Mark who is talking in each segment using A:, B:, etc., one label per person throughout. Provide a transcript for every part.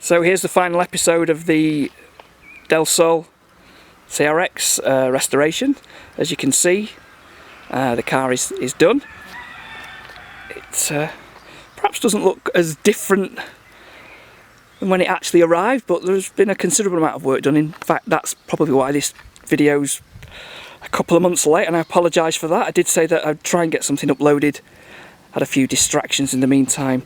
A: So here's the final episode of the Del Sol CRX restoration. As you can see, the car is done. It perhaps doesn't look as different than when it actually arrived, but there's been a considerable amount of work done. In fact, that's probably why this video's a couple of months late, and I apologise for that. I did say that I'd try and get something uploaded. Had a few distractions in the meantime.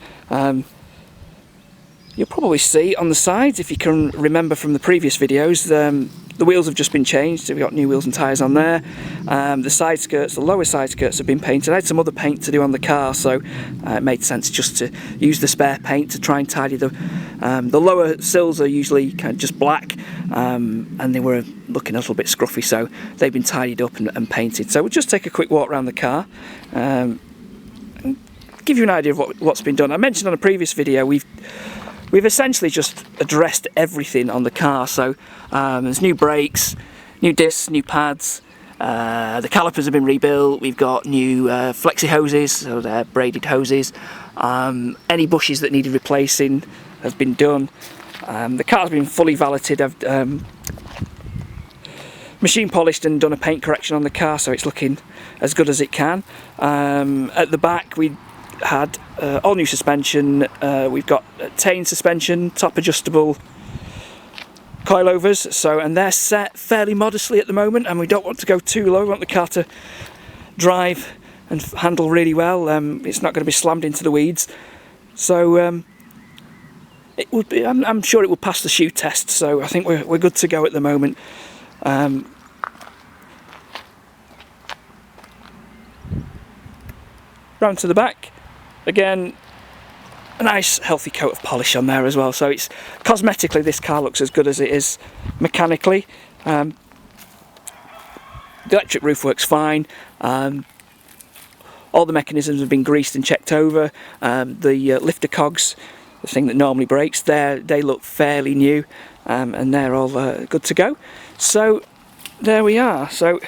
A: You'll probably see on the sides, if you can remember from the previous videos, the wheels have just been changed. So we've got new wheels and tyres on there. The side skirts, the lower side skirts have been painted. I had some other paint to do on the car, so it made sense just to use the spare paint to try and tidy the lower sills are usually kind of just black, and they were looking a little bit scruffy, so they've been tidied up and painted. So we'll just take a quick walk around the car. Give you an idea of what's been done. I mentioned on a previous video we've essentially just addressed everything on the car. So there's new brakes, new discs, new pads, the calipers have been rebuilt, we've got new flexi hoses, so they're braided hoses. Any bushes that needed replacing have been done. The car's been fully valeted. I've machine polished and done a paint correction on the car, so it's looking as good as it can. At the back we had all new suspension. We've got Tane suspension, top adjustable coilovers, and they're set fairly modestly at the moment, and we don't want to go too low. We want the car to drive and handle really well. It's not going to be slammed into the weeds, so it would be, I'm sure it will pass the shoe test, so I think we're good to go at the moment. Round to the back. Again, a nice healthy coat of polish on there as well, so it's cosmetically this car looks as good as it is mechanically. The electric roof works fine. All the mechanisms have been greased and checked over. The lifter cogs, the thing that normally brakes, they look fairly new, and they're all good to go. So there we are. So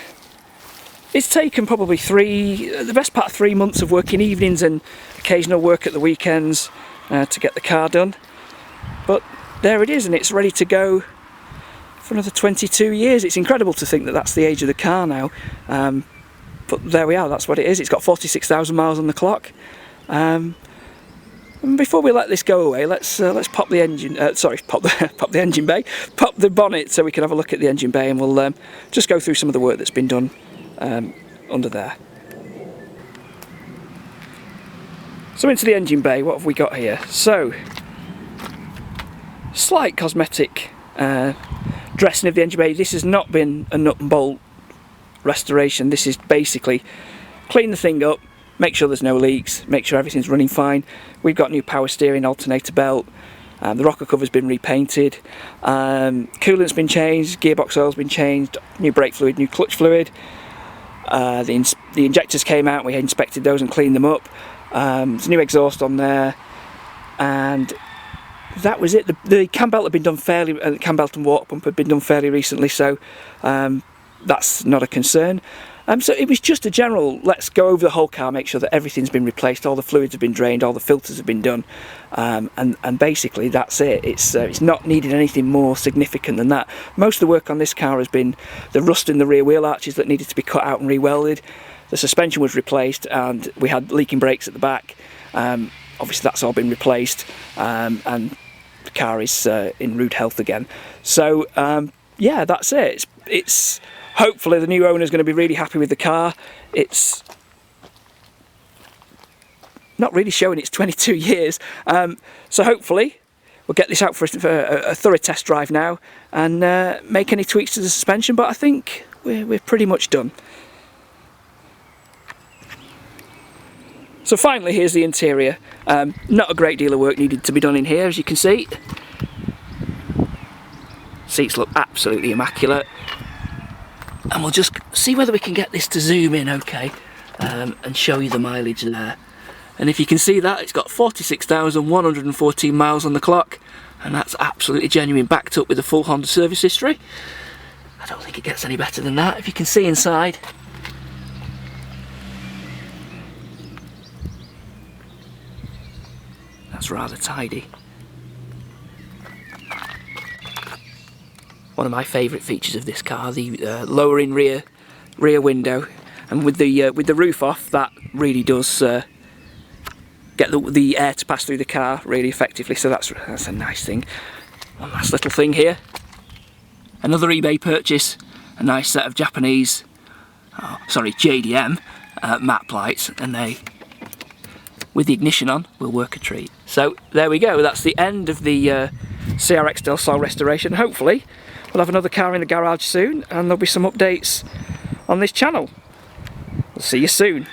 A: it's taken probably the best part of 3 months of working evenings and occasional work at the weekends to get the car done. But there it is, and it's ready to go for another 22 years. It's incredible to think that that's the age of the car now. But there we are, that's what it is. It's got 46,000 miles on the clock. And before we let this go away, let's pop the engine, pop the engine bay, pop the bonnet so we can have a look at the engine bay, and we'll just go through some of the work that's been done under there. So into the engine bay, what have we got here? So, slight cosmetic dressing of the engine bay. This has not been a nut and bolt restoration. This is basically clean the thing up, make sure there's no leaks, make sure everything's running fine. We've got new power steering, alternator belt, the rocker cover's been repainted, coolant's been changed, gearbox oil's been changed, new brake fluid, new clutch fluid. The injectors came out, we inspected those and cleaned them up. There's a new exhaust on there, and that was it. The cam belt had been done fairly, the cam belt and water pump had been done fairly recently, so that's not a concern. So it was just a general, let's go over the whole car, make sure that everything's been replaced, all the fluids have been drained, all the filters have been done, and basically that's it. It's not needed anything more significant than that. Most of the work on this car has been the rust in the rear wheel arches that needed to be cut out and re-welded. The suspension was replaced, and we had leaking brakes at the back. Obviously that's all been replaced, and the car is in rude health again. So yeah, that's it. It's hopefully the new owner is going to be really happy with the car. It's not really showing its 22 years, so hopefully we'll get this out for a thorough test drive now and make any tweaks to the suspension, but I think we're pretty much done. So finally, here's the interior. Not a great deal of work needed to be done in here, as you can see. Seats look absolutely immaculate. And we'll just see whether we can get this to zoom in okay, and show you the mileage there. And if you can see that, it's got 46,114 miles on the clock, and that's absolutely genuine, backed up with a full Honda service history. I don't think it gets any better than that. If you can see inside, that's rather tidy. one of my favourite features of this car, the lowering rear window, and with the roof off, that really does get the air to pass through the car really effectively. So that's a nice thing. One last little thing here. Another eBay purchase. A nice set of Japanese, JDM map lights, and they, with the ignition on, will work a treat. So there we go. That's the end of the CRX Del Sol restoration. Hopefully we'll have another car in the garage soon, and there'll be some updates on this channel. We'll see you soon.